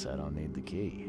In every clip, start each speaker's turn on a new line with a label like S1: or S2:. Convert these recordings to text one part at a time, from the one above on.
S1: Guess I don't need the key.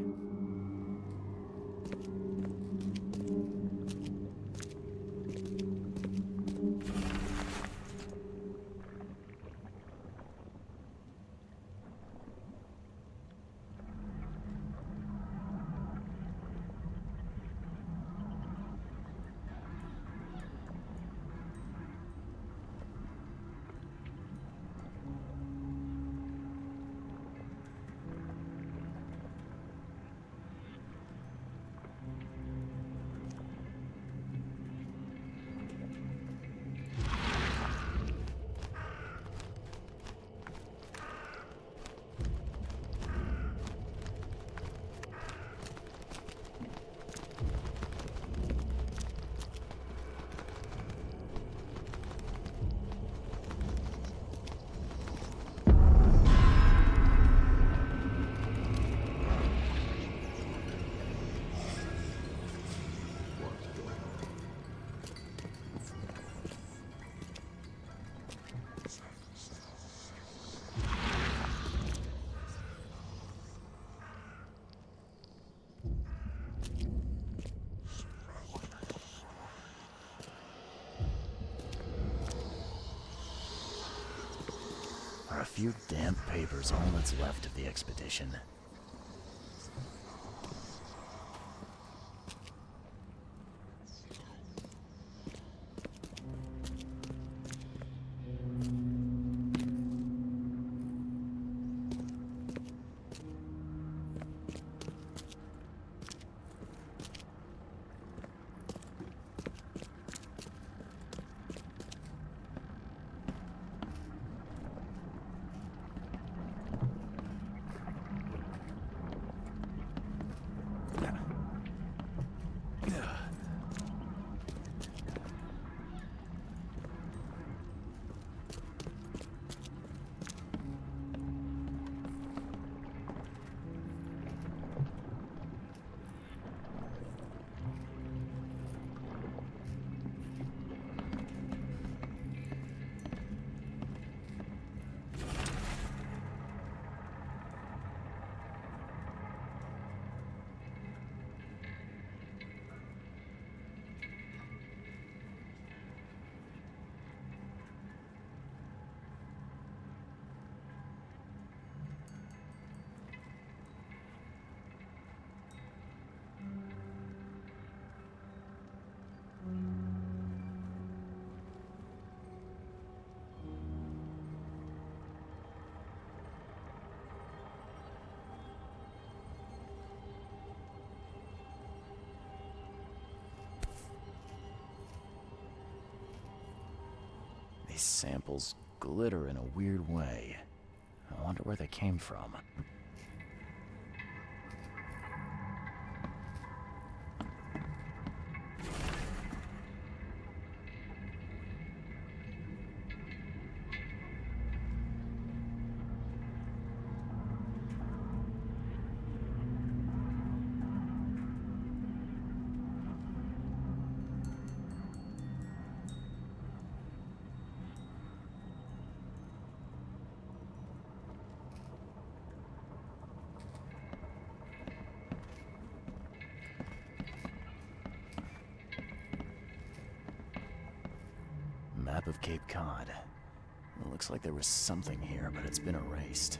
S1: Are a few damp papers all that's left of the expedition? These samples glitter in a weird way. I wonder where they came from. Map of Cape Cod. It looks like there was something here, but it's been erased.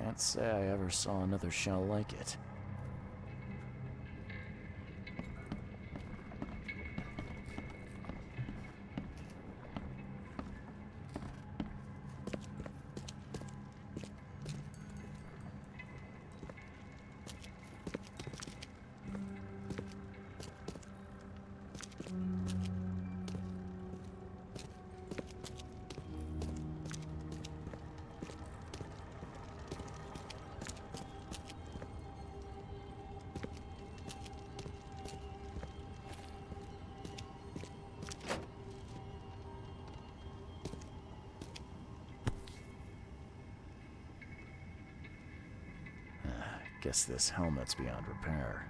S1: Can't say I ever saw another shell like it. Guess this helmet's beyond repair.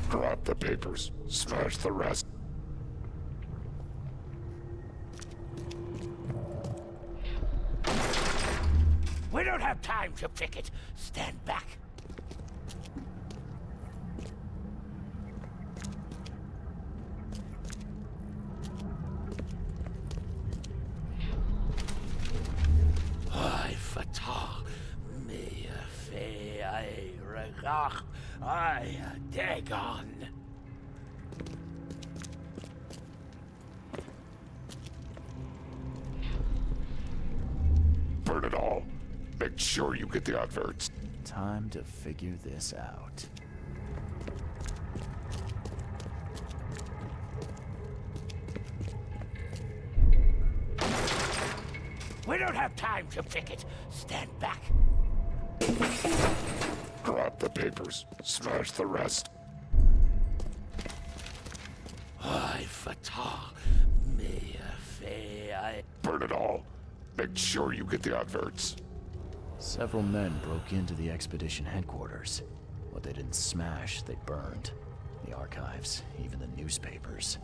S2: Grab the papers, smash the rest.
S3: We don't have time to pick it. Stand back. I fatah me fe I regach I dagon.
S2: Burn it all. Make sure you get the adverts.
S1: Time to figure this out.
S3: We don't have time to pick it. Stand back.
S2: Grab the papers, smash the rest.
S3: I fatah me fe I.
S2: Burn it all. Make sure you get the adverts.
S1: Several men broke into the expedition headquarters. What they didn't smash, they burned. The archives, even the newspapers.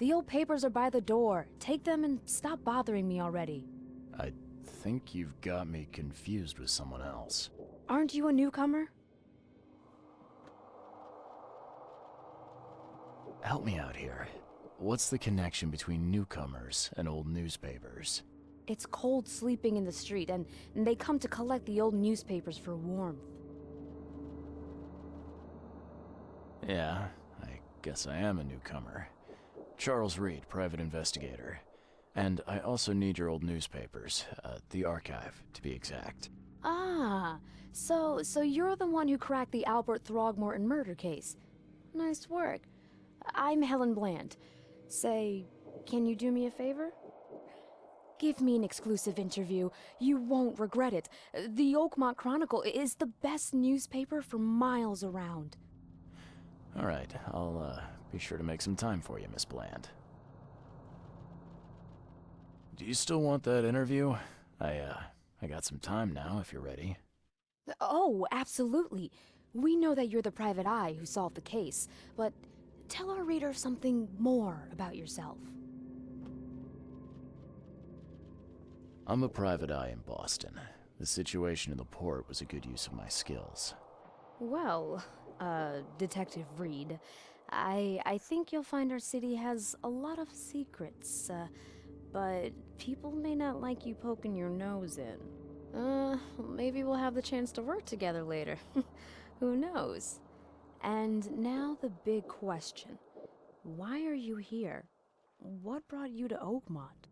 S4: The old papers are by the door. Take them and stop bothering me already.
S1: I think you've got me confused with someone else.
S4: Aren't you a newcomer?
S1: Help me out here. What's the connection between newcomers and old newspapers?
S4: It's cold sleeping in the street, and they come to collect the old newspapers for warmth.
S1: Yeah, I guess I am a newcomer. Charles Reed, private investigator. And I also need your old newspapers, the archive, to be exact.
S4: Ah, so you're the one who cracked the Albert Throgmorton murder case. Nice work. I'm Helen Bland. Say, can you do me a favor? Give me an exclusive interview. You won't regret it. The Oakmont Chronicle is the best newspaper for miles around.
S1: All right, I'll be sure to make some time for you, Miss Bland. Do you still want that interview? I got some time now, if you're ready.
S4: Oh, absolutely. We know that you're the private eye who solved the case, but tell our reader something more about yourself.
S1: I'm a private eye in Boston. The situation in the port was a good use of my skills.
S4: Well, Detective Reed, I think you'll find our city has a lot of secrets, but people may not like you poking your nose in. Maybe we'll have the chance to work together later. Who knows? And now the big question. Why are you here? What brought you to Oakmont?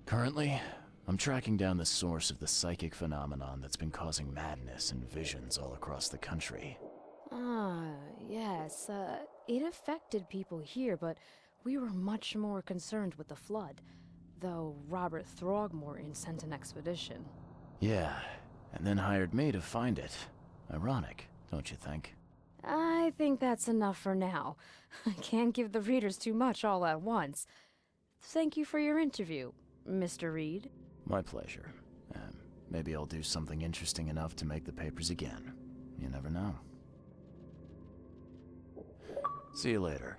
S1: Currently, I'm tracking down the source of the psychic phenomenon that's been causing madness and visions all across the country.
S4: Ah, yes, it affected people here, but we were much more concerned with the flood, though Robert Throgmorton sent an expedition.
S1: Yeah, and then hired me to find it. Ironic, don't you think?
S4: I think that's enough for now. I can't give the readers too much all at once. Thank you for your interview, Mr. Reed.
S1: My pleasure. Maybe I'll do something interesting enough to make the papers again. You never know. See you later.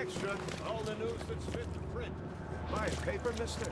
S5: Extra. All the news that's fit to print. Buy a paper, mister?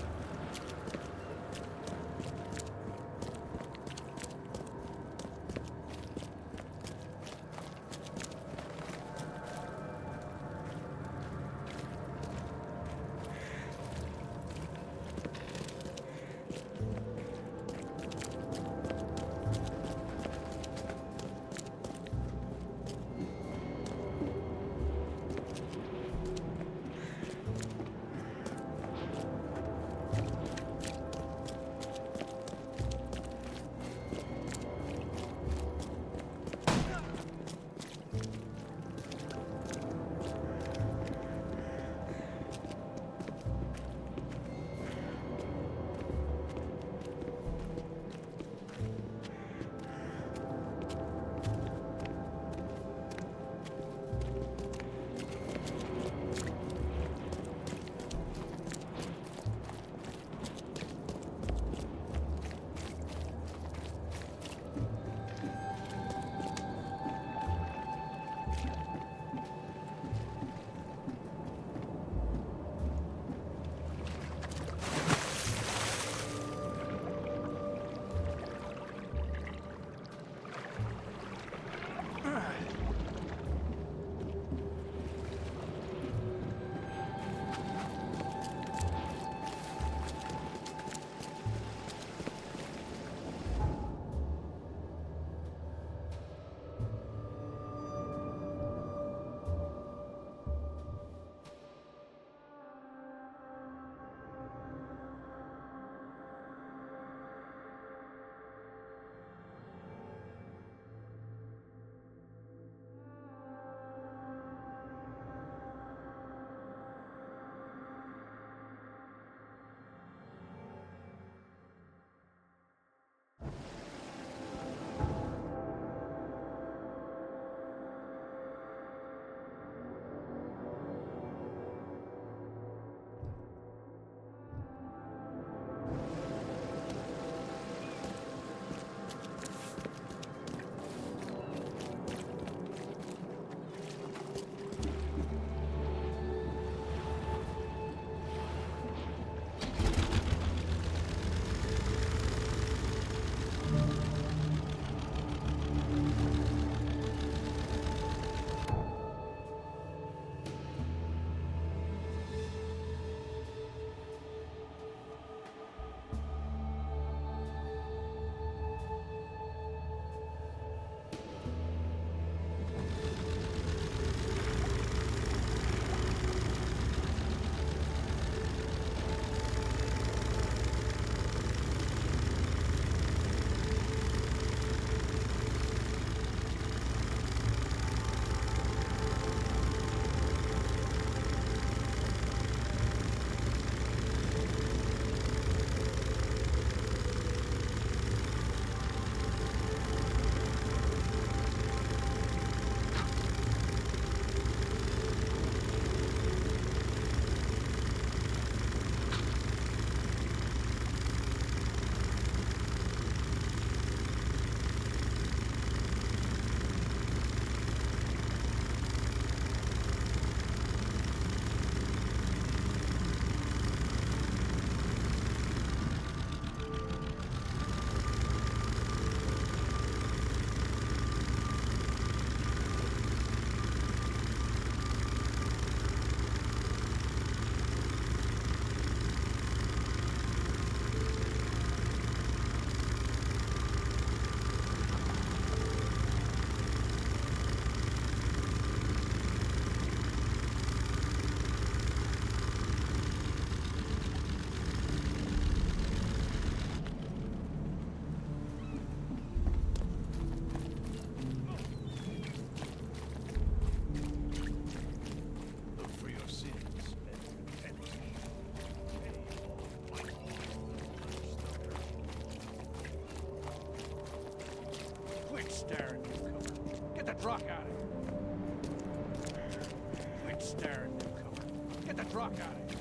S5: truck out of here.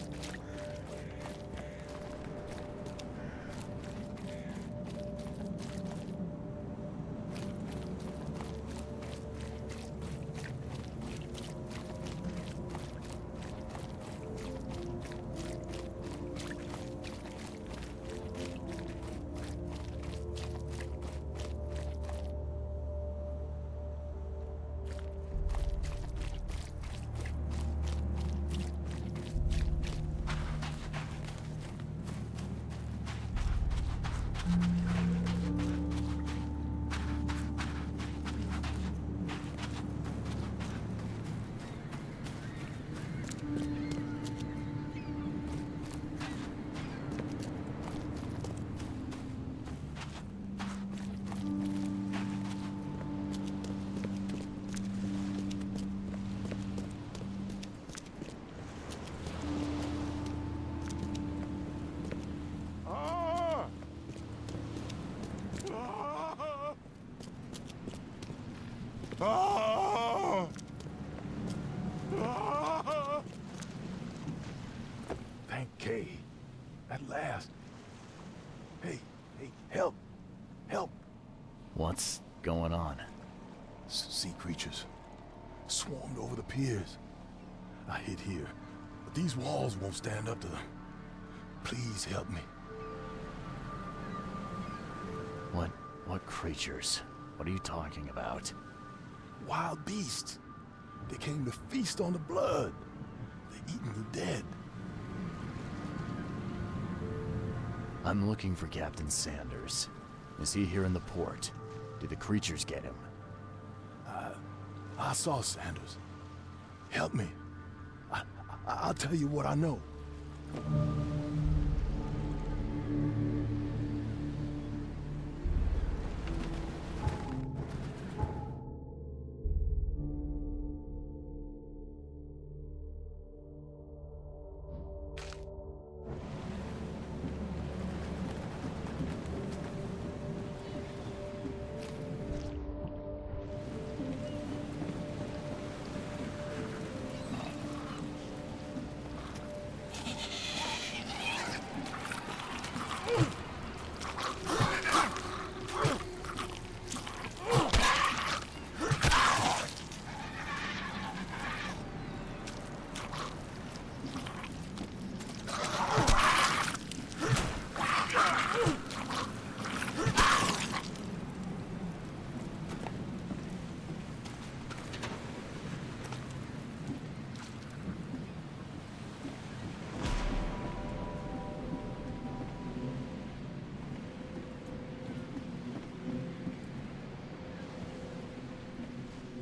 S6: Thank Kay. At last. Hey, help! Help!
S1: What's going on?
S6: Sea creatures. Swarmed over the piers. I hid here, but these walls won't stand up to them. Please help me.
S1: What creatures? What are you talking about?
S6: Wild beasts. They came to feast on the blood. They're eating the dead.
S1: I'm looking for Captain Sanders. Is he here in the port? Did the creatures get him?
S6: I saw Sanders. Help me. I'll tell you what I know.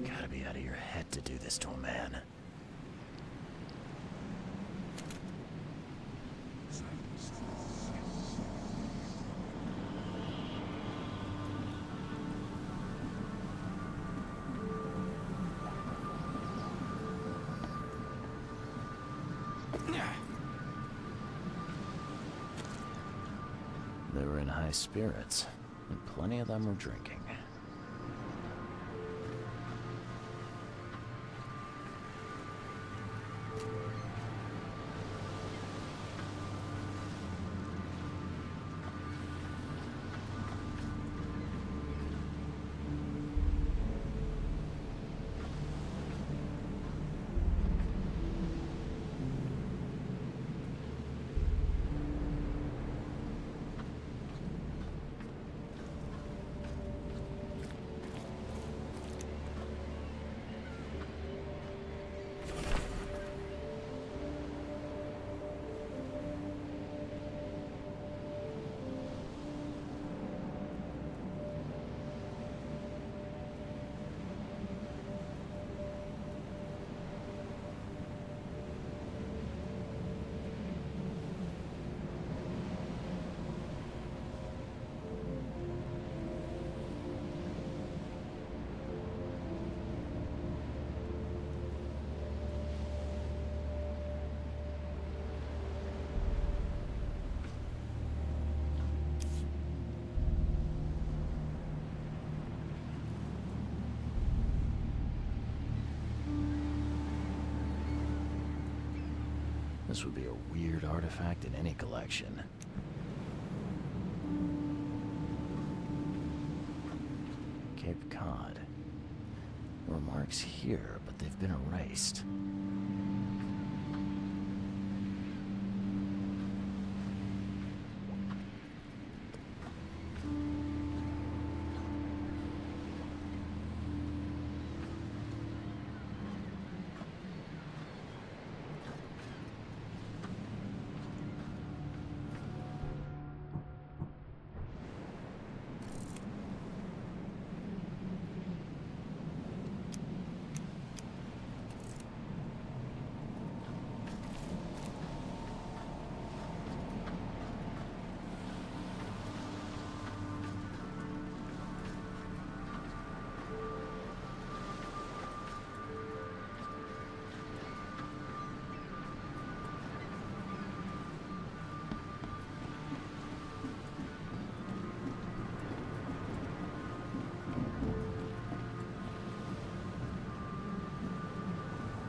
S1: Gotta be out of your head to do this to a man. They were in high spirits, and plenty of them were drinking. This would be a weird artifact in any collection. Cape Cod. There were marks here, but they've been erased.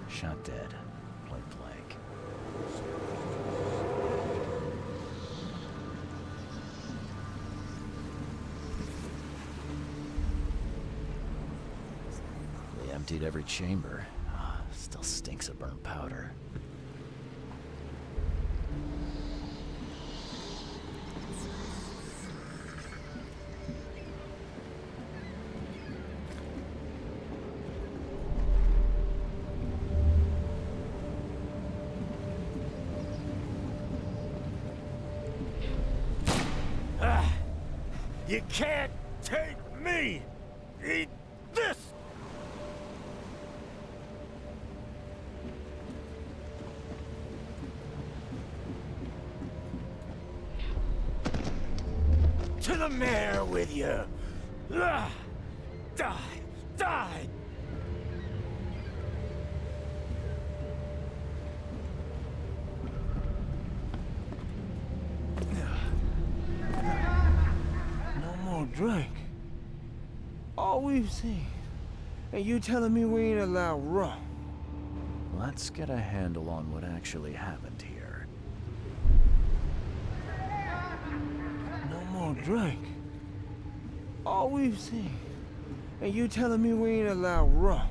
S1: Shot dead. Point blank. They emptied every chamber. Still stinks of burnt powder.
S5: You can't take me! Eat this! To the mayor with you! Die! Die!
S7: Drink. All we've seen. And you telling me we ain't allowed rum?
S1: Let's get a handle on what actually happened here.
S7: No more drink. All we've seen. And you telling me we ain't allowed rum?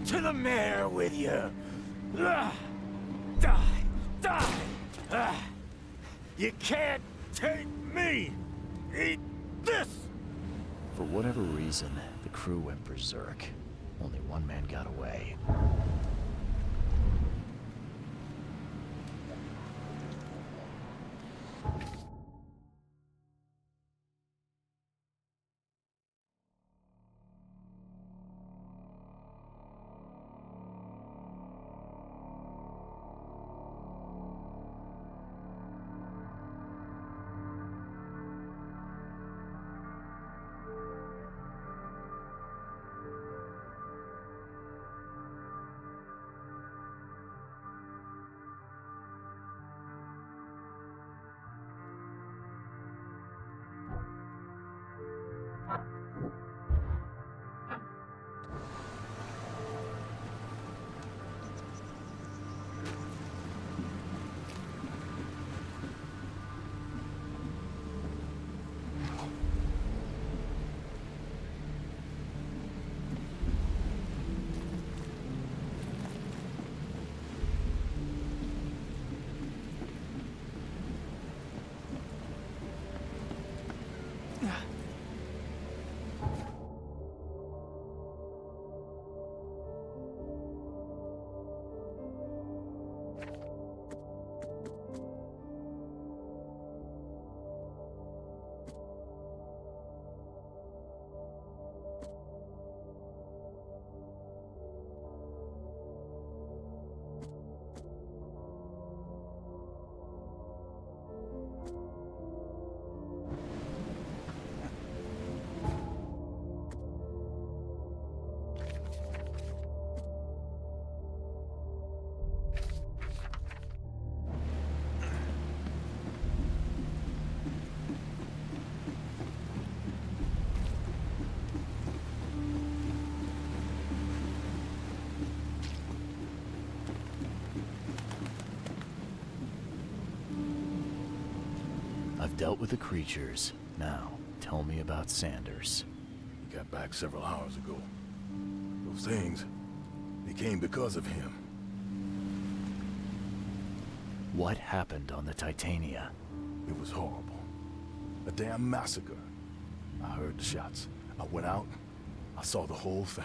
S5: To the mayor with you! Die! Die! You can't take me! Eat this!
S1: For whatever reason, the crew went berserk. Only one man got away. I've dealt with the creatures. Now, tell me about Sanders.
S6: He got back several hours ago. Those things, they came because of him.
S1: What happened on the Titania?
S6: It was horrible. A damn massacre. I heard the shots. I went out. I saw the whole thing.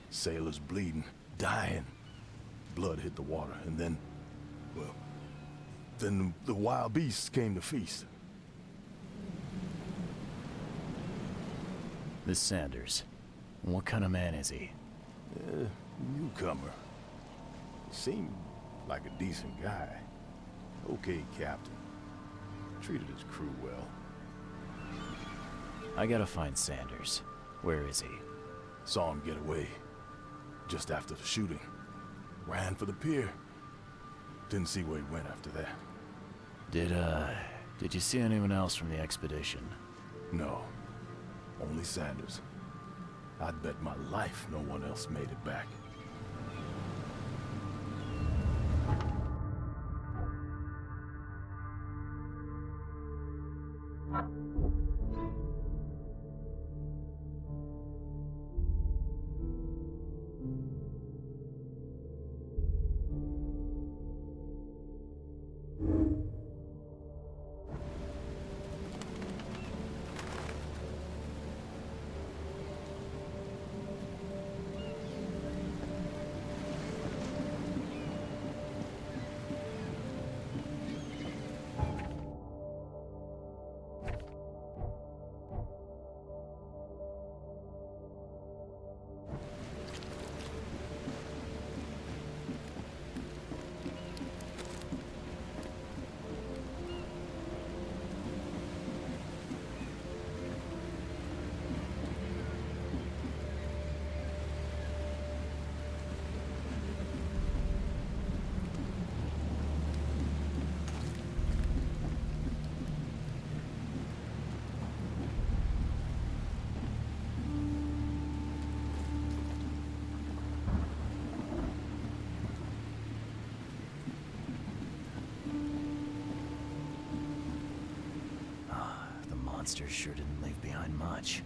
S6: Sailors bleeding, dying. Blood hit the water, and then, well, then the wild beasts came to feast.
S1: This Sanders, what kind of man is he?
S6: Newcomer. He seemed like a decent guy. Okay, Captain. Treated his crew well.
S1: I gotta find Sanders. Where is he?
S6: Saw him get away. Just after the shooting. Ran for the pier. Didn't see where he went after that.
S1: Did you see anyone else from the expedition?
S6: No. Only Sanders. I'd bet my life no one else made it back.
S1: Monster sure didn't leave behind much.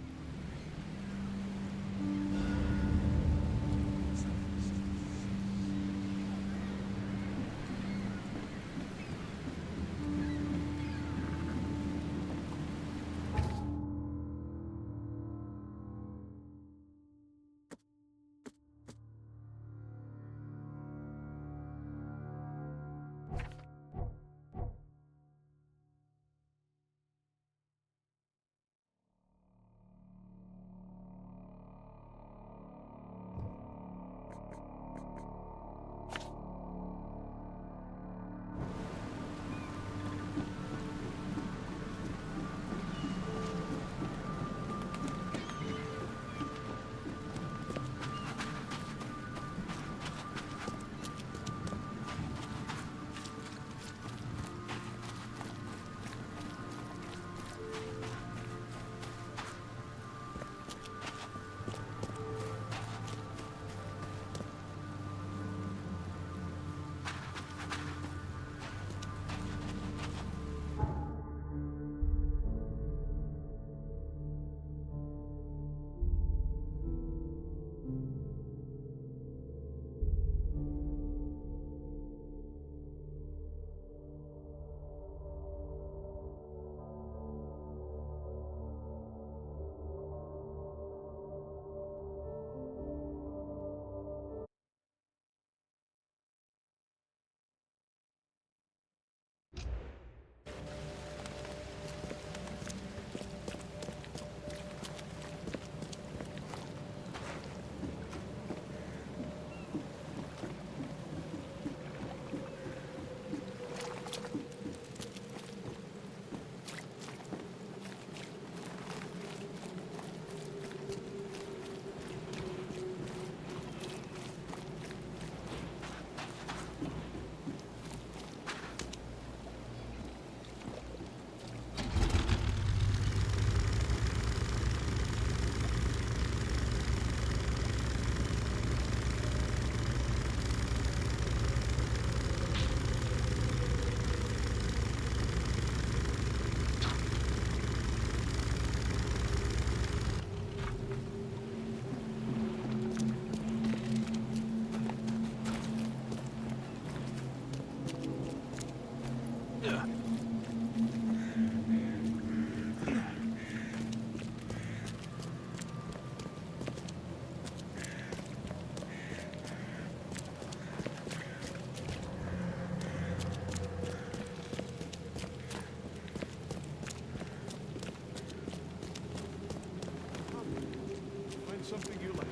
S5: Find something you like.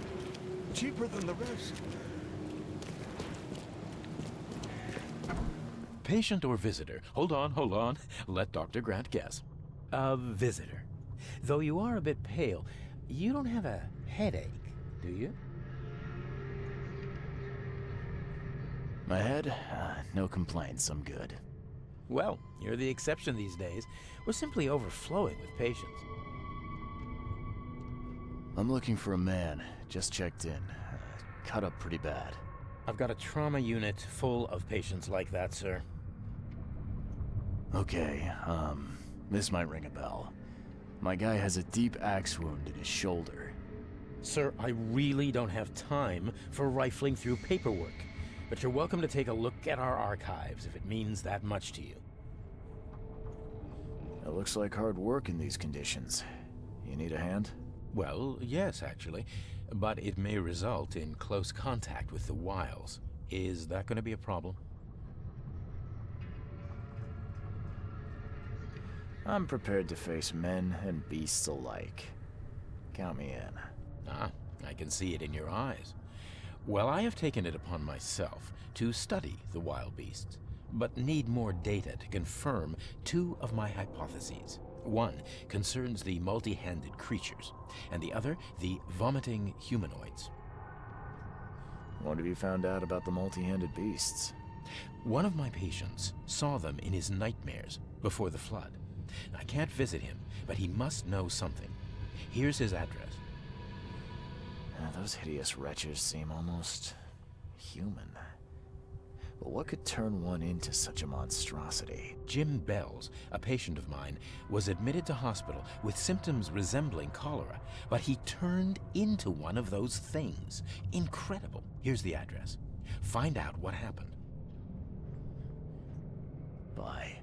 S5: Cheaper than the rest.
S8: Patient or visitor? Hold on. Let Dr. Grant guess. A visitor. Though you are a bit pale, you don't have a headache, do you?
S1: My head? No complaints, I'm good.
S8: Well, you're the exception these days. We're simply overflowing with patients.
S1: I'm looking for a man. Just checked in. Cut up pretty bad.
S8: I've got a trauma unit full of patients like that, sir.
S1: Okay, this might ring a bell. My guy has a deep axe wound in his shoulder.
S8: Sir, I really don't have time for rifling through paperwork, but you're welcome to take a look at our archives if it means that much to you.
S1: It looks like hard work in these conditions. You need a hand?
S8: Well, yes, actually, but it may result in close contact with the wiles. Is that going to be a problem?
S1: I'm prepared to face men and beasts alike. Count me in.
S8: Ah, I can see it in your eyes. Well, I have taken it upon myself to study the wild beasts, but need more data to confirm two of my hypotheses. One concerns the multi-handed creatures, and the other the vomiting humanoids.
S1: What have you found out about the multi-handed beasts?
S8: One of my patients saw them in his nightmares before the flood. I can't visit him, but he must know something. Here's his address.
S1: Those hideous wretches seem almost human. But what could turn one into such a monstrosity?
S8: Jim Bells, a patient of mine, was admitted to hospital with symptoms resembling cholera, but he turned into one of those things. Incredible. Here's the address. Find out what happened.
S1: Bye.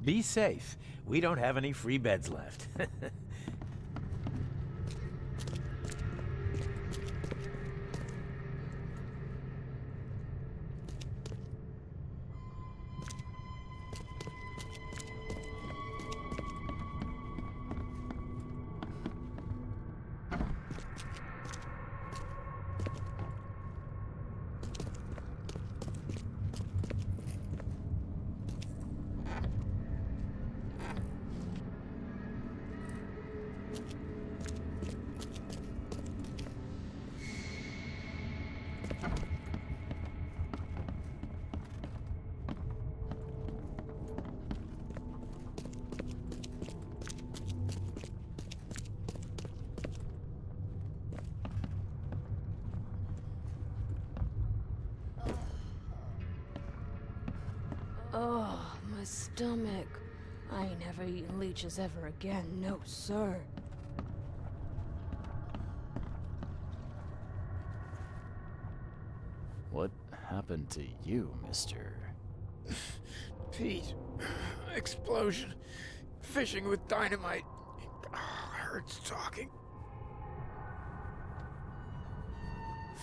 S8: Be safe. We don't have any free beds left.
S4: Oh, my stomach. I ain't never eaten leeches ever again, no sir.
S1: What happened to you, mister?
S7: Pete, I explosion. Fishing with dynamite. Hurts talking.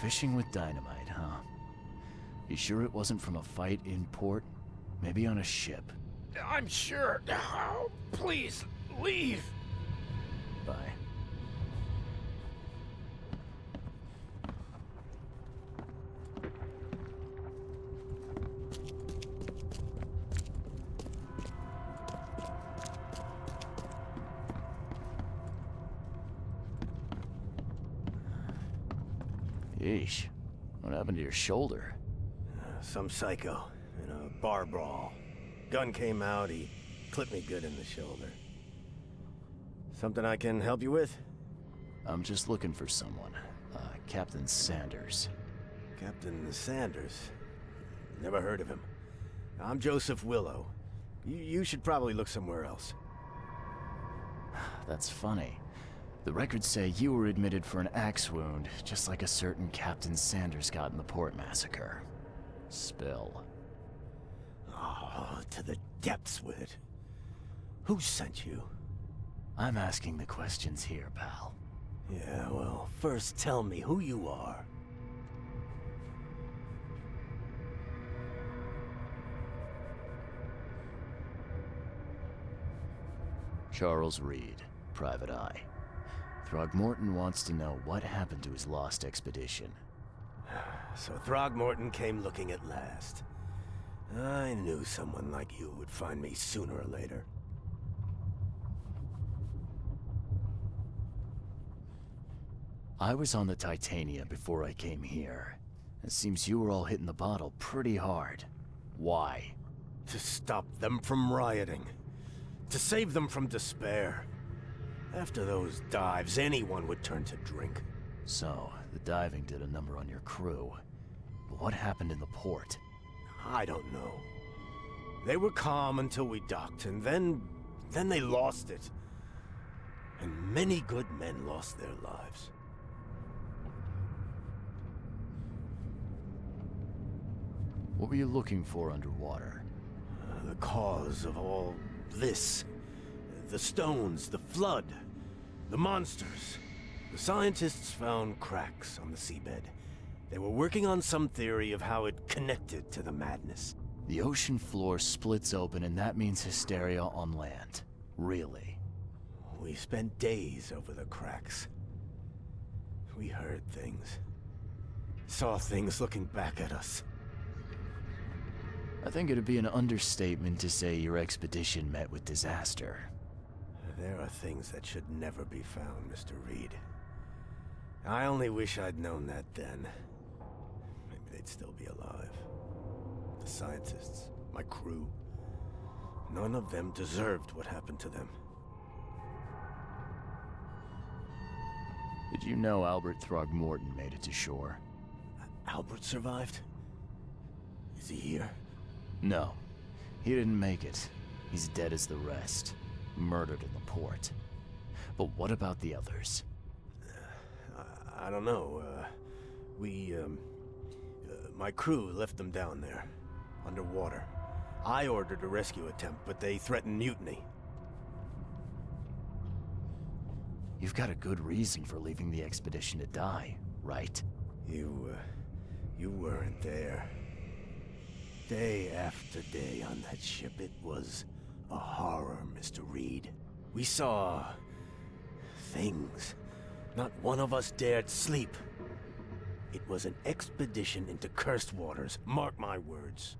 S1: Fishing with dynamite, huh? You sure it wasn't from a fight in port? Maybe on a ship?
S7: I'm sure. Oh, please, leave.
S1: Bye. Yeesh. What happened to your shoulder?
S5: Some psycho in a bar brawl. Gun came out, he clipped me good in the shoulder. Something I can help you with?
S1: I'm just looking for someone. Captain Sanders.
S5: Captain Sanders? Never heard of him. I'm Joseph Willow. You should probably look somewhere else.
S1: That's funny. The records say you were admitted for an axe wound, just like a certain Captain Sanders got in the port massacre. Spill.
S5: Oh, to the depths with it. Who sent you?
S1: I'm asking the questions here, pal.
S5: Yeah, well, first tell me who you are.
S1: Charles Reed, Private Eye. Throgmorton wants to know what happened to his lost expedition.
S5: So Throgmorton came looking at last. I knew someone like you would find me sooner or later.
S1: I was on the Titania before I came here. It seems you were all hitting the bottle pretty hard. Why?
S5: To stop them from rioting. To save them from despair. After those dives, anyone would turn to drink.
S1: So, the diving did a number on your crew. But what happened in the port?
S5: I don't know. They were calm until we docked, and then they lost it. And many good men lost their lives.
S1: What were you looking for underwater?
S5: The cause of all this. The stones, the flood, the monsters. The scientists found cracks on the seabed. They were working on some theory of how it connected to the madness.
S1: The ocean floor splits open and that means hysteria on land. Really?
S5: We spent days over the cracks. We heard things. Saw things looking back at us.
S1: I think it'd be an understatement to say your expedition met with disaster.
S5: There are things that should never be found, Mr. Reed. I only wish I'd known that then. Maybe they'd still be alive. The scientists, my crew. None of them deserved what happened to them.
S1: Did you know Albert Throgmorton made it to shore?
S5: Albert survived? Is he here?
S1: No. He didn't make it. He's dead as the rest. Murdered in the port. But what about the others?
S5: I don't know. My crew left them down there, underwater. I ordered a rescue attempt, but they threatened mutiny.
S1: You've got a good reason for leaving the expedition to die, right?
S5: You weren't there. Day after day on that ship, it was a horror, Mr. Reed. We saw things. Not one of us dared sleep. It was an expedition into cursed waters, mark my words.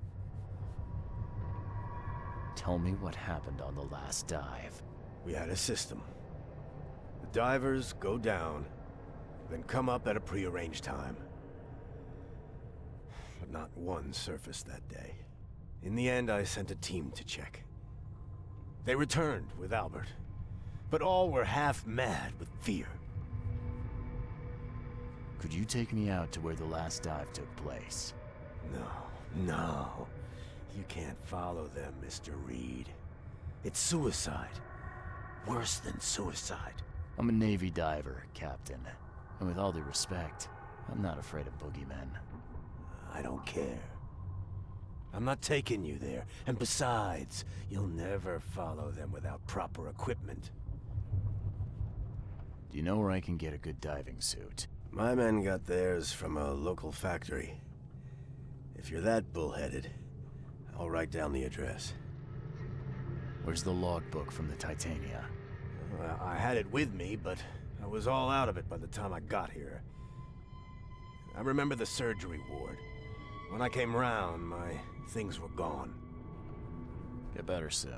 S1: Tell me what happened on the last dive.
S5: We had a system. The divers go down, then come up at a prearranged time. But not one surfaced that day. In the end, I sent a team to check. They returned with Albert, but all were half mad with fear.
S1: Could you take me out to where the last dive took place?
S5: No. You can't follow them, Mr. Reed. It's suicide. Worse than suicide.
S1: I'm a Navy diver, Captain. And with all due respect, I'm not afraid of boogeymen.
S5: I don't care. I'm not taking you there. And besides, you'll never follow them without proper equipment.
S1: Do you know where I can get a good diving suit?
S5: My men got theirs from a local factory. If you're that bullheaded, I'll write down the address.
S1: Where's the logbook from the Titania?
S5: I had it with me, but I was all out of it by the time I got here. I remember the surgery ward. When I came round, my things were gone.
S1: Get better soon.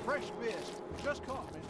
S9: Fresh fish. Just caught, mister.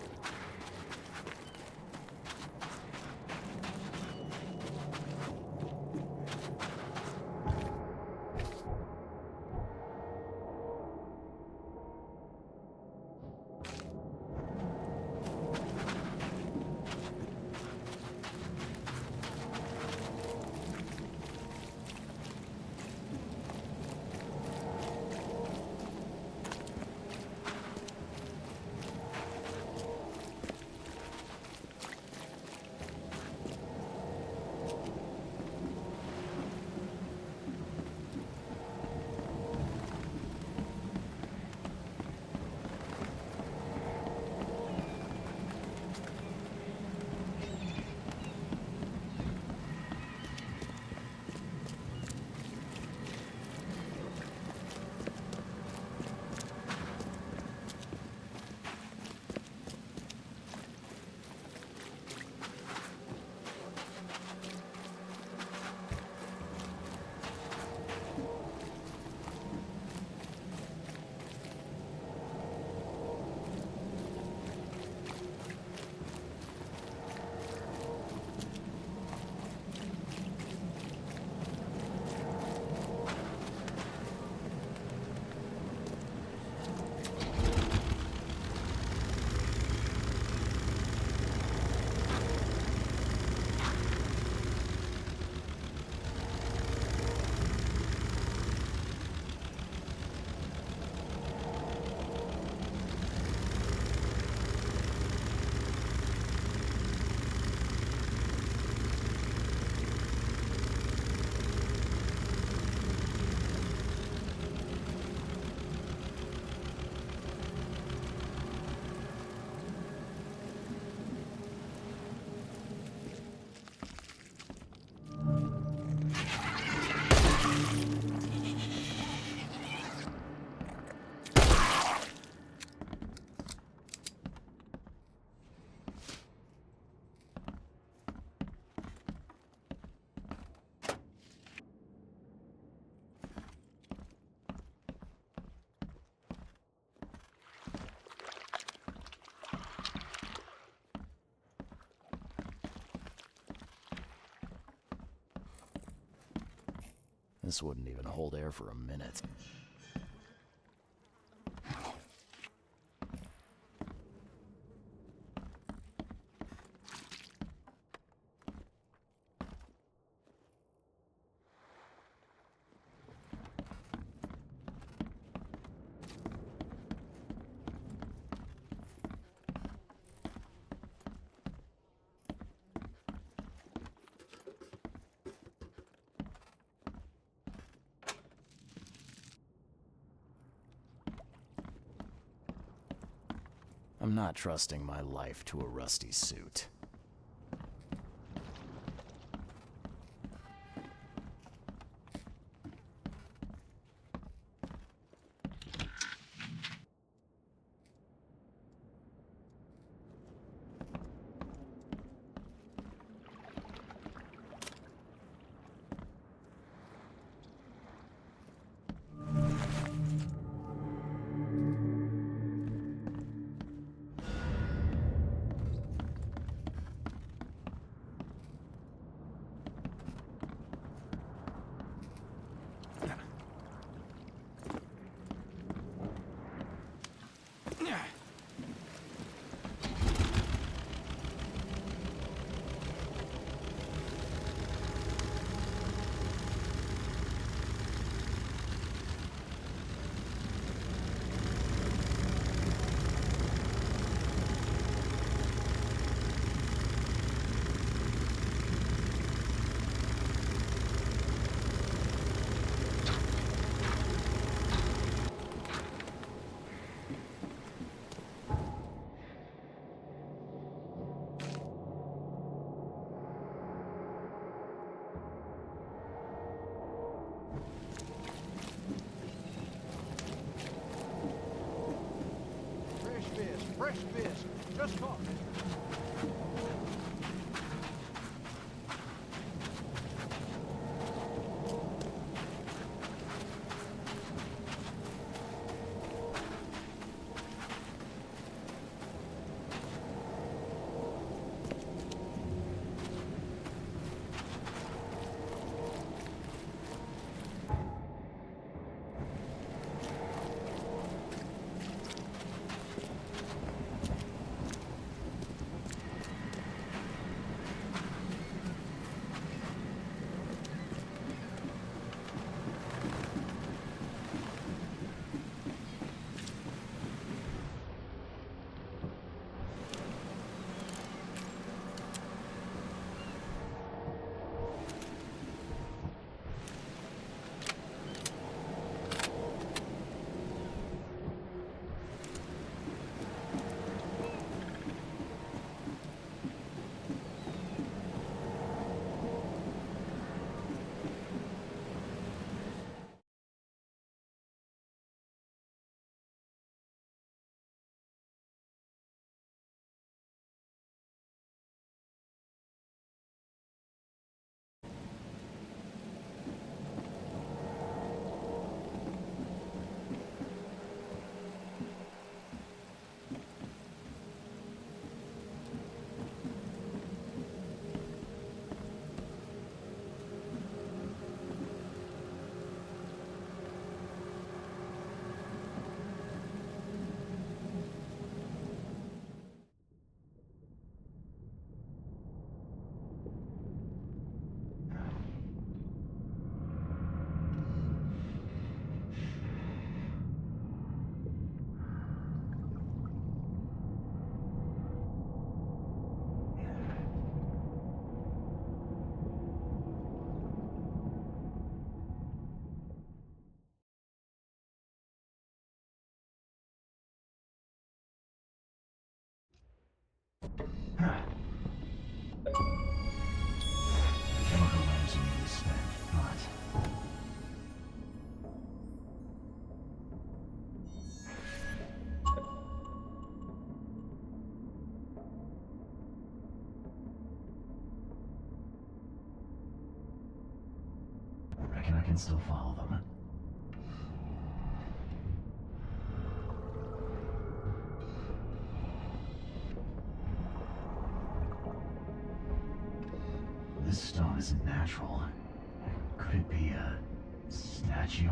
S1: This wouldn't even hold air for a minute. I'm not trusting my life to a rusty suit.
S9: Fresh fish. Just caught.
S1: Chemical energy is spent, but... Reckon I can still follow them. This stone isn't natural. Could it be a
S5: that you?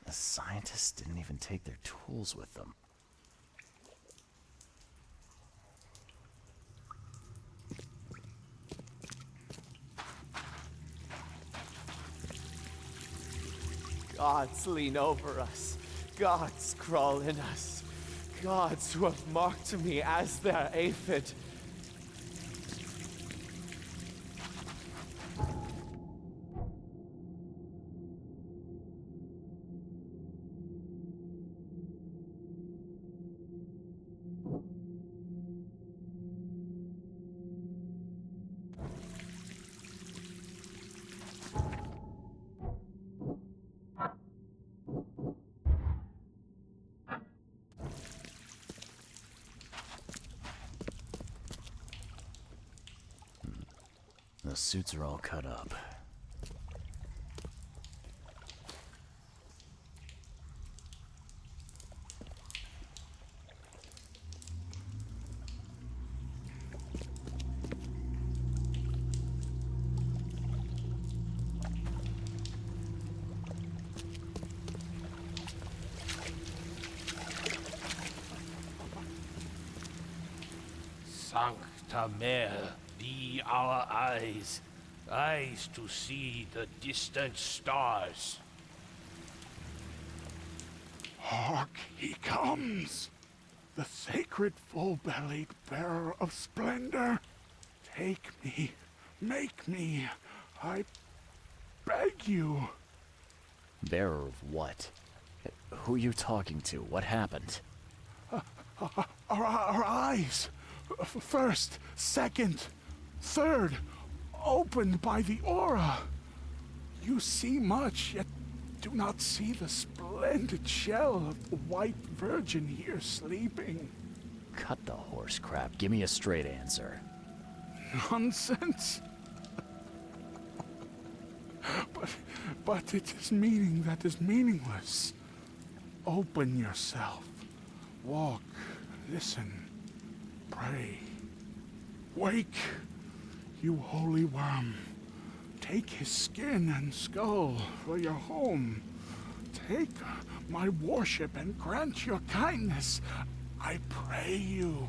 S1: The scientists didn't even take their tools with them.
S10: Gods lean over us. Gods crawl in us. Gods who have marked me as their aphid.
S1: The suits are all cut up.
S3: Sancta Mare, be our eyes, eyes to see the distant stars.
S2: Hark, he comes! The sacred full-bellied bearer of splendor. Take me, make me, I beg you.
S1: Bearer of what? Who are you talking to? What happened?
S2: Our eyes, first, second, third, opened by the aura. You see much, yet do not see the splendid shell of the white virgin here sleeping.
S1: Cut the horse crap. Give me a straight answer.
S2: Nonsense. But it is meaning that is meaningless. Open yourself. Walk, listen. pray. Wake, you holy worm. Take his skin and skull for your home. Take my worship and grant your kindness, I pray you.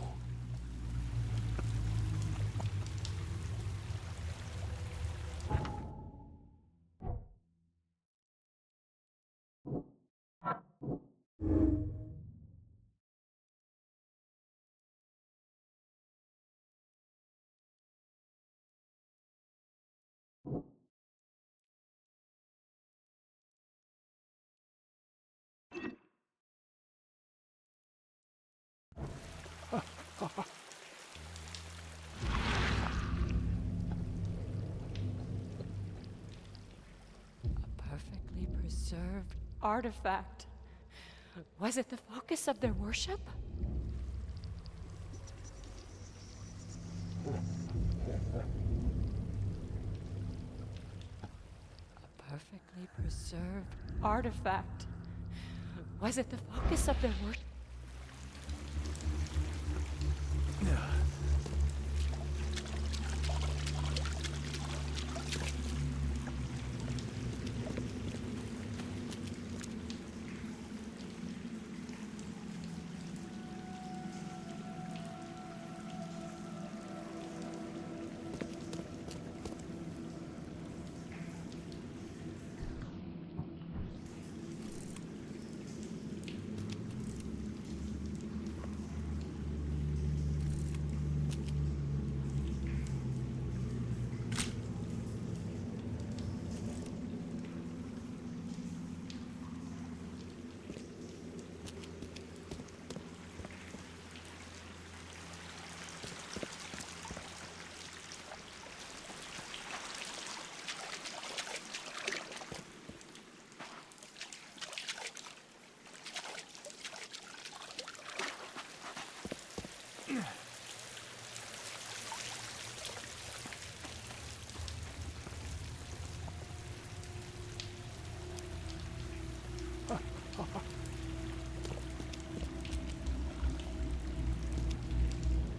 S11: Perfectly preserved artifact. Was it the focus of their worship? A perfectly preserved artifact. Was it the focus of their worship?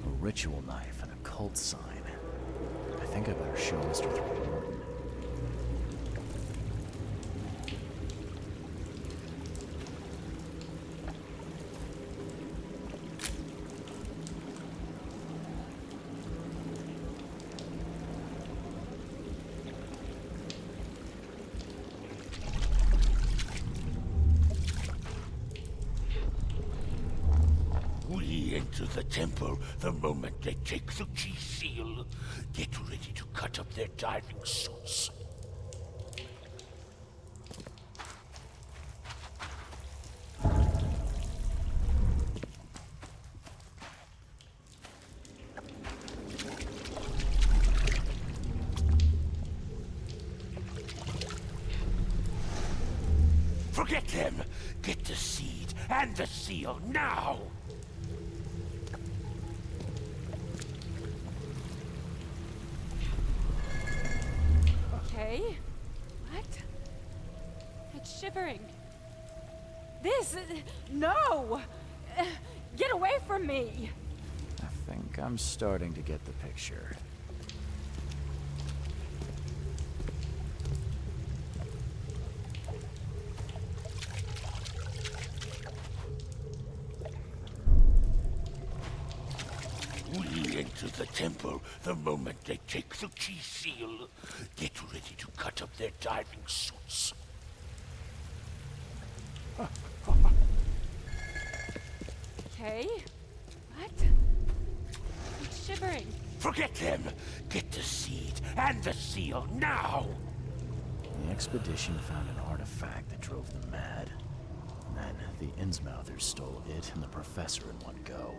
S1: A ritual knife and a cult sign. I think I better show Mr. Throckmorton.
S3: We enter the temple the moment they take the key seal. Get ready to cut up their diving suits. Forget them! Get the seed and the seal now!
S11: Okay. What? It's shivering. This... No! Get away from me!
S1: I think I'm starting to get the picture.
S3: We enter the temple the moment they take the key seal. Get ready to cut up their diving suits.
S11: Okay. What? It's shivering.
S3: Forget them! Get the seed and the seal now!
S1: The expedition found an artifact that drove them mad. Then the Innsmouthers stole it and the professor in one go.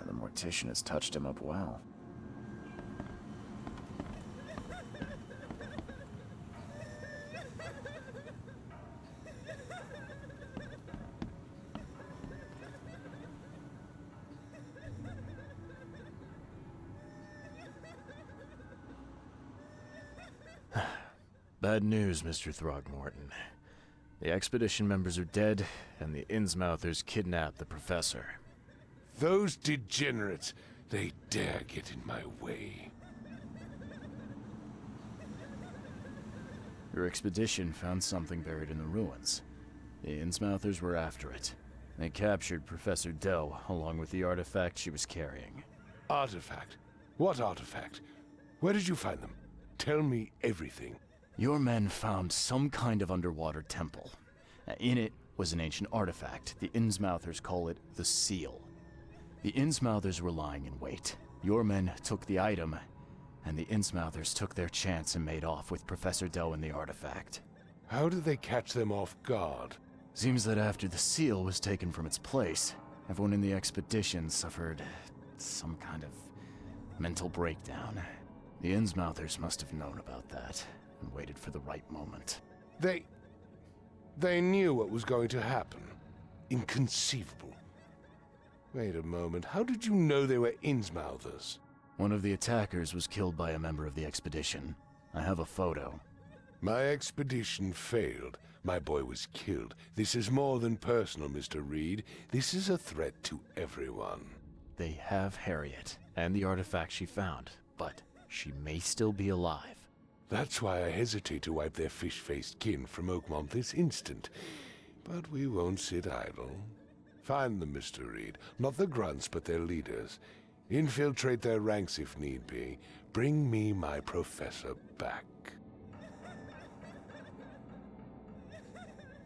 S1: The mortician has touched him up well. Bad news, Mr. Throgmorton. The expedition members are dead, and the Innsmouthers kidnapped the professor.
S3: Those degenerates, they dare get in my way.
S1: Your expedition found something buried in the ruins. The Innsmouthers were after it. They captured Professor Doe, along with the artifact she was carrying.
S3: Artifact? What artifact? Where did you find them? Tell me everything.
S1: Your men found some kind of underwater temple. In it was an ancient artifact. The Innsmouthers call it the Seal. The Innsmouthers were lying in wait. Your men took the item, and the Innsmouthers took their chance and made off with Professor Doe and the artifact.
S3: How did they catch them off guard?
S1: Seems that after the seal was taken from its place, everyone in the expedition suffered some kind of mental breakdown. The Innsmouthers must have known about that and waited for the right moment.
S3: They knew what was going to happen. Inconceivable. Wait a moment, how did you know they were Innsmouthers?
S1: One of the attackers was killed by a member of the expedition. I have a photo.
S3: My expedition failed. My boy was killed. This is more than personal, Mr. Reed. This is a threat to everyone.
S1: They have Harriet and the artifact she found, but she may still be alive.
S3: That's why I hesitate to wipe their fish-faced kin from Oakmont this instant. But we won't sit idle. Find them, Mr. Reed. Not the grunts, but their leaders. Infiltrate their ranks if need be. Bring me my professor back.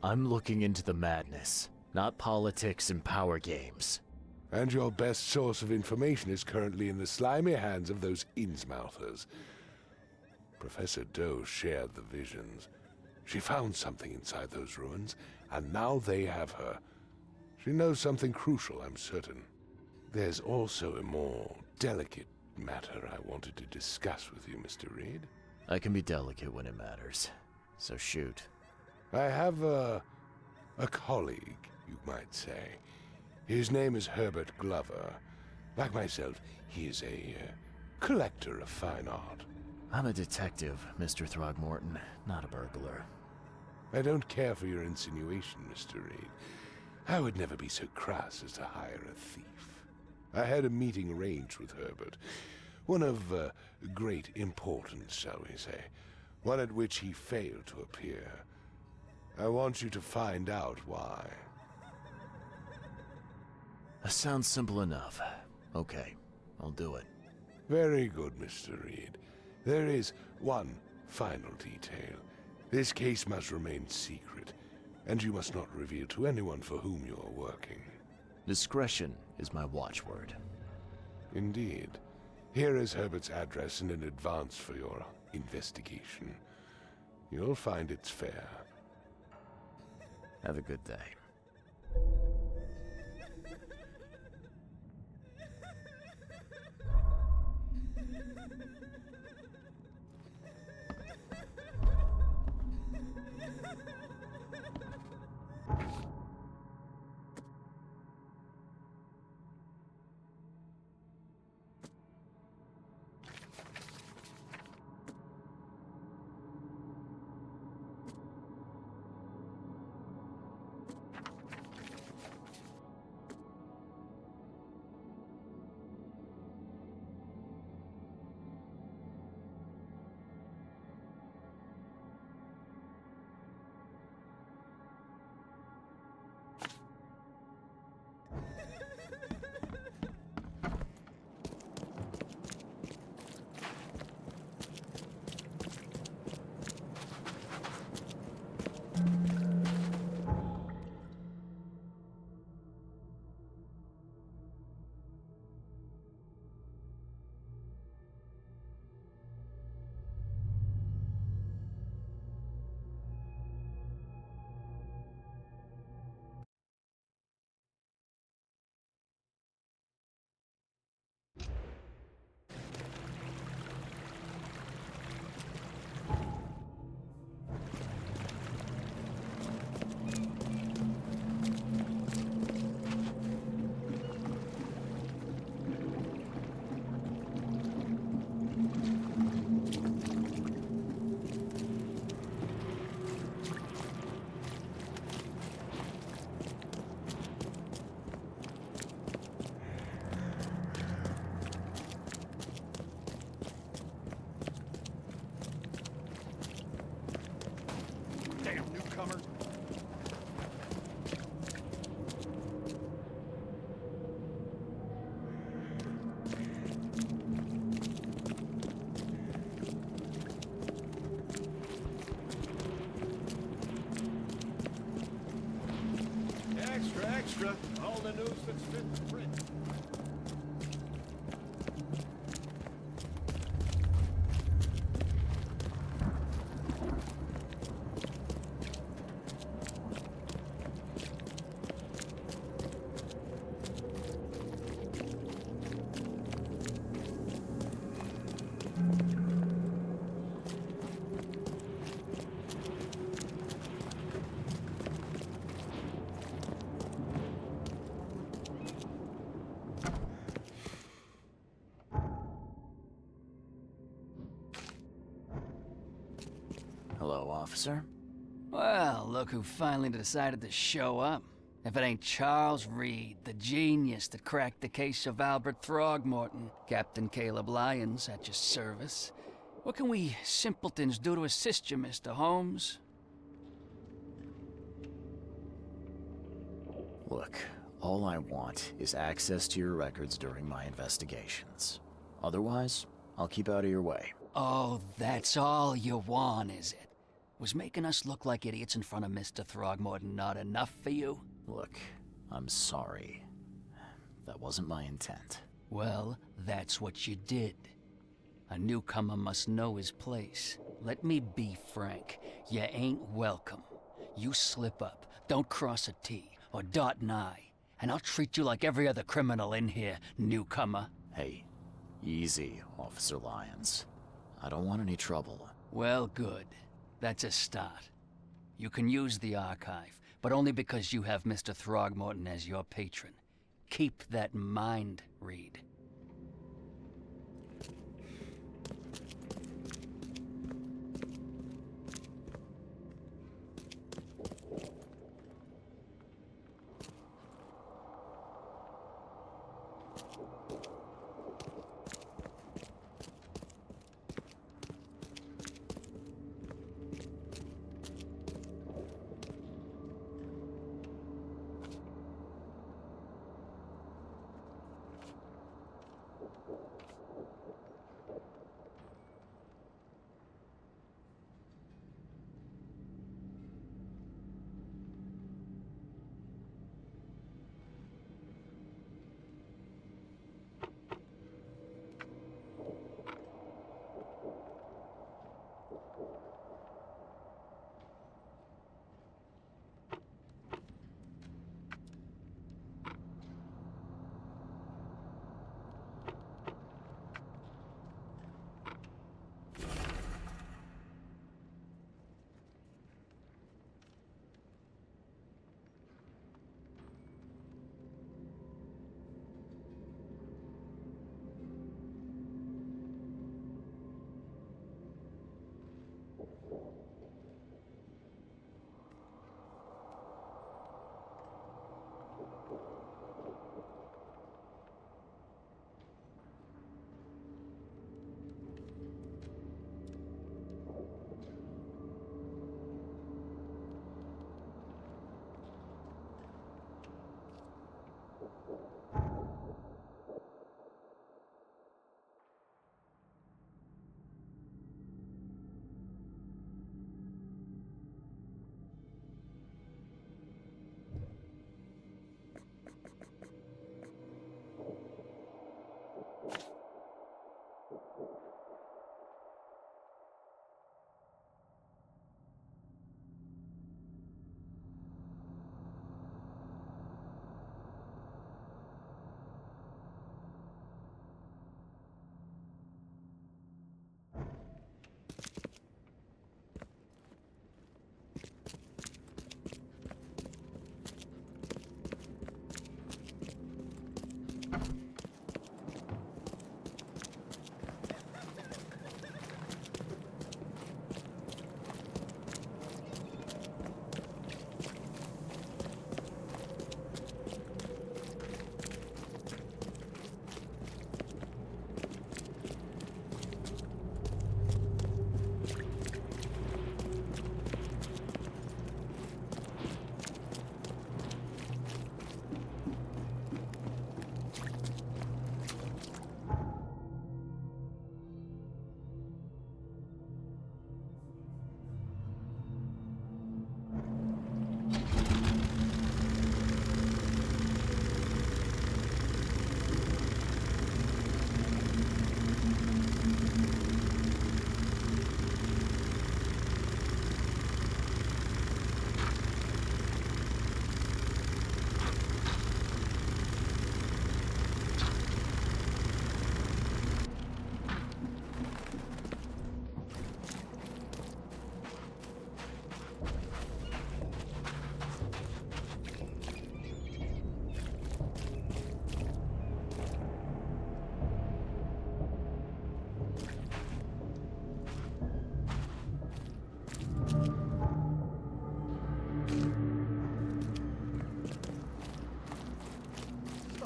S1: I'm looking into the madness, not politics and power games.
S3: And your best source of information is currently in the slimy hands of those Innsmouthers. Professor Doe shared the visions. She found something inside those ruins, and now they have her. She knows something crucial, I'm certain. There's also a more delicate matter I wanted to discuss with you, Mr. Reed.
S1: I can be delicate when it matters, so shoot.
S3: I have a colleague, you might say. His name is Herbert Glover. Like myself, he is a collector of fine art.
S1: I'm a detective, Mr. Throgmorton, not a burglar.
S3: I don't care for your insinuation, Mr. Reed. I would never be so crass as to hire a thief. I had a meeting arranged with Herbert. One of great importance, shall we say. One at which he failed to appear. I want you to find out why.
S1: That sounds simple enough. Okay, I'll do it.
S3: Very good, Mr. Reed. There is one final detail. This case must remain secret, and you must not reveal to anyone for whom you are working.
S1: Discretion is my watchword.
S3: Indeed. Here is Herbert's address and an advance for your investigation. You'll find it's fair.
S1: Have a good day.
S5: Extra, all the news that's fit to print.
S1: Hello, officer.
S12: Well, look who finally decided to show up. If it ain't Charles Reed, the genius that cracked the case of Albert Throgmorton. Captain Caleb Lyons at your service. What can we simpletons do to assist you, Mr. Holmes?
S1: Look, all I want is access to your records during my investigations. Otherwise, I'll keep out of your way.
S12: Oh, that's all you want, is it? Was making us look like idiots in front of Mr. Throgmorton not enough for you?
S1: Look, I'm sorry. That wasn't my intent.
S12: Well, that's what you did. A newcomer must know his place. Let me be frank. You ain't welcome. You slip up, don't cross a T or dot an I, and I'll treat you like every other criminal in here, newcomer.
S1: Hey, easy, Officer Lyons. I don't want any trouble.
S12: Well, good. That's a start. You can use the archive, but only because you have Mr. Throgmorton as your patron. Keep that in mind, Reed.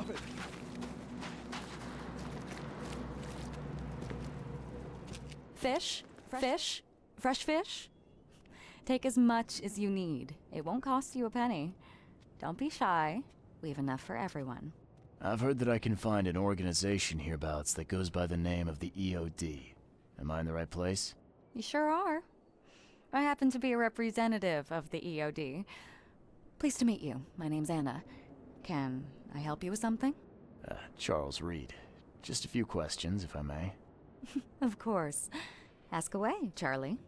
S2: of it.
S11: Fish? Fish? Fresh fish? Take as much as you need. It won't cost you a penny. Don't be shy. We have enough for everyone.
S1: I've heard that I can find an organization hereabouts that goes by the name of the EOD. Am I in the right place?
S11: You sure are. I happen to be a representative of the EOD. Pleased to meet you. My name's Anna. Can I help you with something?
S1: Charles Reed. Just a few questions, if I may.
S11: Of course. Ask away, Charlie.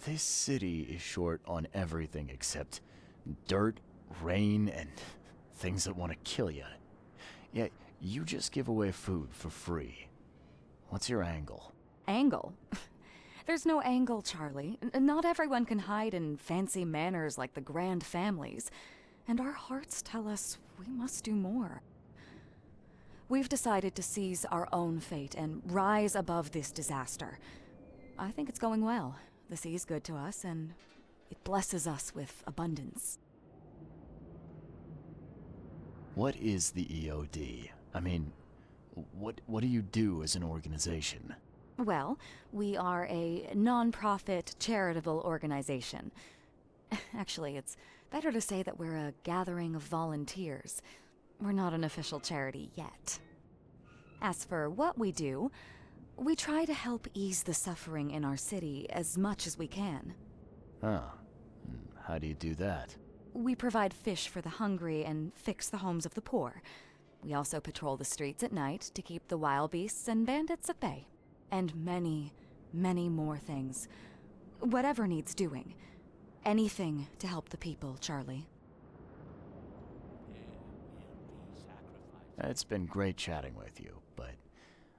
S1: This city is short on everything except dirt, rain, and things that want to kill you. Yet, you just give away food for free. What's your angle?
S11: Angle? There's no angle, Charlie. Not everyone can hide in fancy manners like the grand families. And our hearts tell us we must do more. We've decided to seize our own fate and rise above this disaster. I think it's going well. The sea's good to us, and it blesses us with abundance.
S1: What is the EOD? I mean, what do you do as an organization?
S11: Well, we are a non-profit charitable organization. Actually, it's better to say that we're a gathering of volunteers. We're not an official charity yet. As for what we do, we try to help ease the suffering in our city as much as we can.
S1: Oh, how do you do that?
S11: We provide fish for the hungry and fix the homes of the poor. We also patrol the streets at night to keep the wild beasts and bandits at bay. And many, many more things. Whatever needs doing. Anything to help the people, Charlie.
S1: It's been great chatting with you, but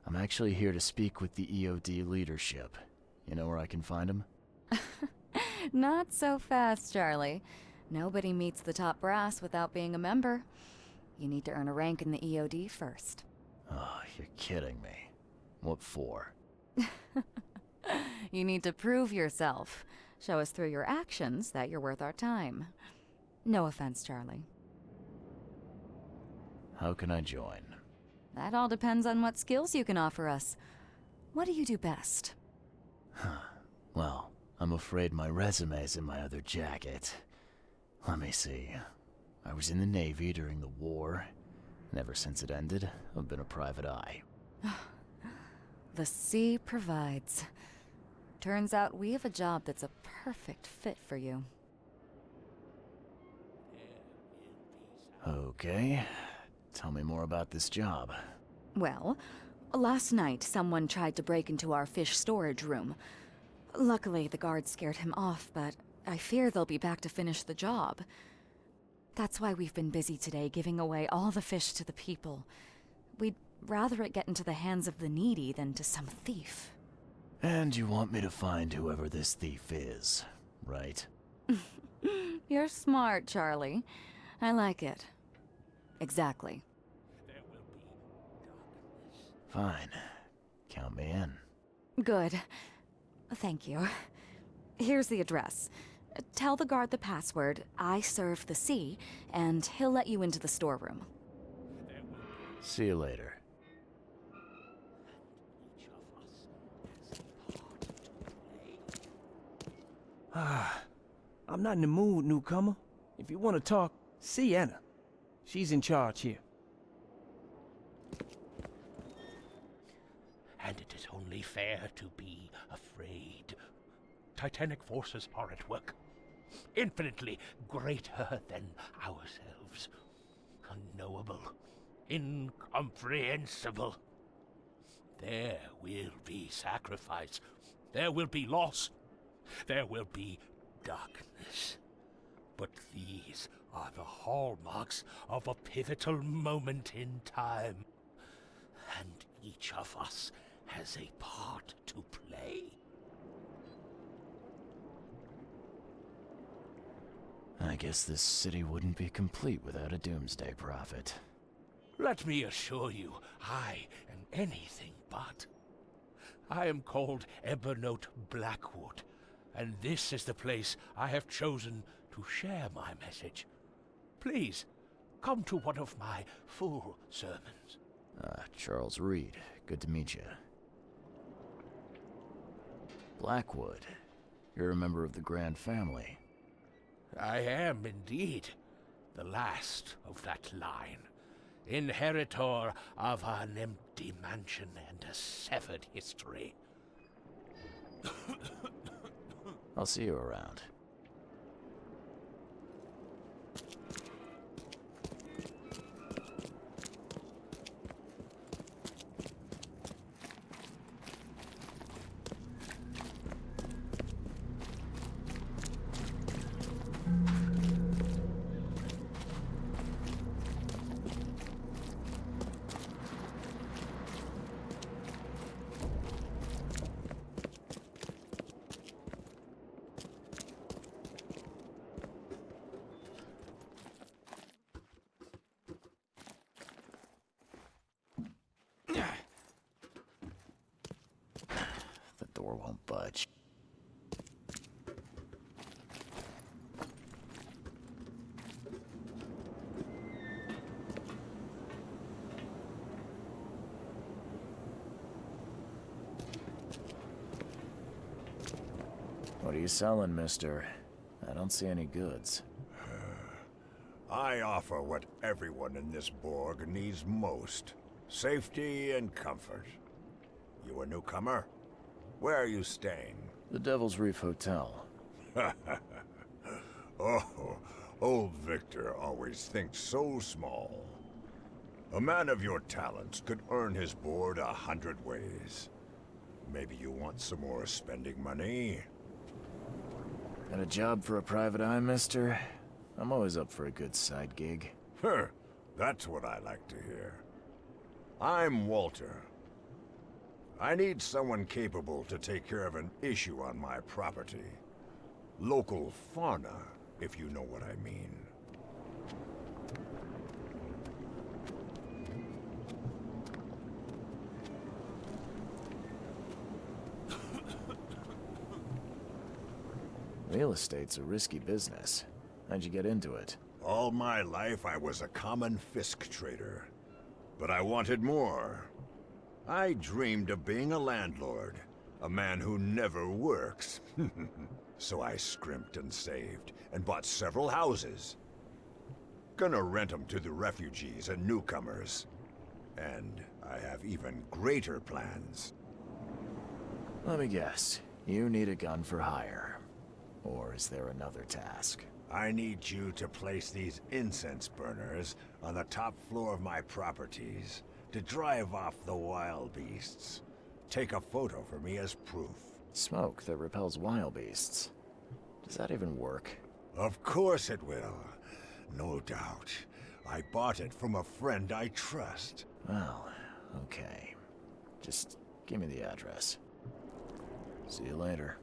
S1: I'm actually here to speak with the EOD leadership. You know where I can find them?
S11: Not so fast, Charlie. Nobody meets the top brass without being a member. You need to earn a rank in the EOD first.
S1: Oh, you're kidding me. What for?
S11: You need to prove yourself. Show us through your actions that you're worth our time. No offense, Charlie.
S1: How can I join?
S11: That all depends on what skills you can offer us. What do you do best?
S1: Well, I'm afraid my resume's in my other jacket. Let me see. I was in the Navy during the war, and ever since it ended, I've been a private eye.
S11: The sea provides. Turns out we have a job that's a perfect fit for you.
S1: Okay. Tell me more about this job.
S11: Well, last night someone tried to break into our fish storage room. Luckily, the guards scared him off, but I fear they'll be back to finish the job. That's why we've been busy today giving away all the fish to the people. We'd rather it get into the hands of the needy than to some thief.
S1: And you want me to find whoever this thief is, right?
S11: You're smart, Charlie. I like it. Exactly.
S1: Fine. Count me in.
S11: Good. Thank you. Here's the address. Tell the guard the password, I serve the sea, and he'll let you into the storeroom.
S1: See you later.
S7: I'm not in the mood, newcomer. If you want to talk, see Anna. She's in charge here.
S13: And it is only fair to be afraid. Titanic forces are at work, infinitely greater than ourselves. Unknowable, incomprehensible. There will be sacrifice. There will be loss. There will be darkness. But these are the hallmarks of a pivotal moment in time. And each of us has a part to play.
S1: I guess this city wouldn't be complete without a doomsday prophet.
S13: Let me assure you, I am anything but. I am called Ebernote Blackwood, and this is the place I have chosen to share my message. Please, come to one of my full sermons.
S1: Charles Reed. Good to meet you. Blackwood. You're a member of the Grand family.
S13: I am indeed the last of that line. Inheritor of an empty mansion and a severed history.
S1: I'll see you around. The door won't budge. What are you selling, mister? I don't see any goods.
S14: I offer what everyone in this Borg needs most. Safety and comfort. You a newcomer? Where are you staying?
S1: The Devil's Reef Hotel.
S14: Oh, old Victor always thinks so small. A man of your talents could earn his board 100 ways. Maybe you want some more spending money?
S1: Got a job for a private eye, mister? I'm always up for a good side gig.
S14: That's what I like to hear. I'm Walter. I need someone capable to take care of an issue on my property. Local fauna, if you know what I mean.
S1: Real estate's a risky business. How'd you get into it?
S14: All my life I was a common Fisk trader. But I wanted more. I dreamed of being a landlord. A man who never works. So I scrimped and saved, and bought several houses. Gonna rent them to the refugees and newcomers. And I have even greater plans.
S1: Let me guess. You need a gun for hire. Or is there another task?
S14: I need you to place these incense burners on the top floor of my properties to drive off the wild beasts. Take a photo for me as proof.
S1: Smoke that repels wild beasts. Does that even work?
S14: Of course it will. No doubt. I bought it from a friend I trust.
S1: Well, okay. Just give me the address. See you later.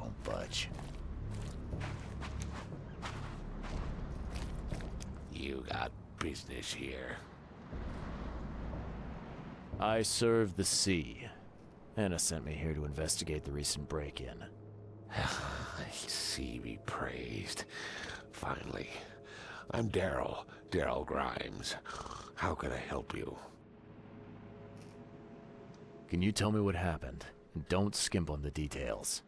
S1: won't budge.
S3: You got business here.
S1: I serve the sea. Anna sent me here to investigate the recent break-in.
S3: Sea be praised. Finally. I'm Daryl Grimes. How can I help you?
S1: Can you tell me what happened? And don't skimp on the details.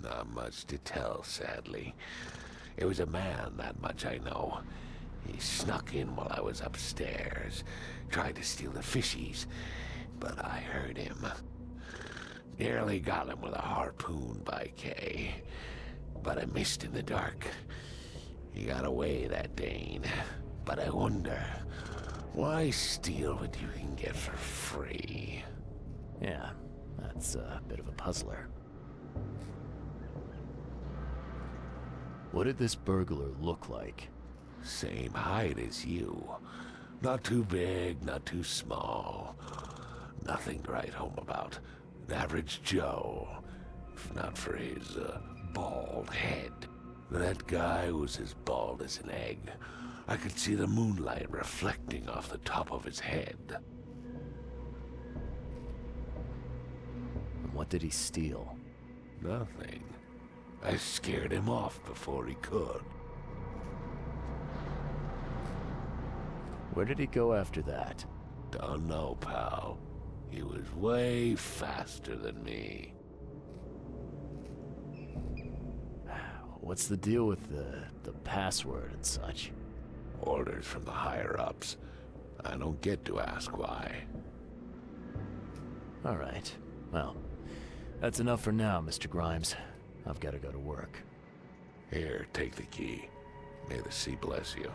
S3: Not much to tell, sadly. It was a man, that much I know. He snuck in while I was upstairs, tried to steal the fishies, but I heard him. Nearly got him with a harpoon by Kay, but I missed in the dark. He got away, that Dane, but I wonder, why steal what you can get for free?
S1: Yeah, that's a bit of a puzzler. What did this burglar look like?
S3: Same height as you. Not too big, not too small. Nothing to write home about. An average Joe. If not for his, bald head. That guy was as bald as an egg. I could see the moonlight reflecting off the top of his head.
S1: And what did he steal?
S3: Nothing. I scared him off before he could.
S1: Where did he go after that?
S3: Don't know, pal. He was way faster than me.
S1: What's the deal with the password and such?
S3: Orders from the higher-ups. I don't get to ask why.
S1: All right. Well, that's enough for now, Mr. Grimes. I've got to go to work.
S3: Here, take the key. May the sea bless you.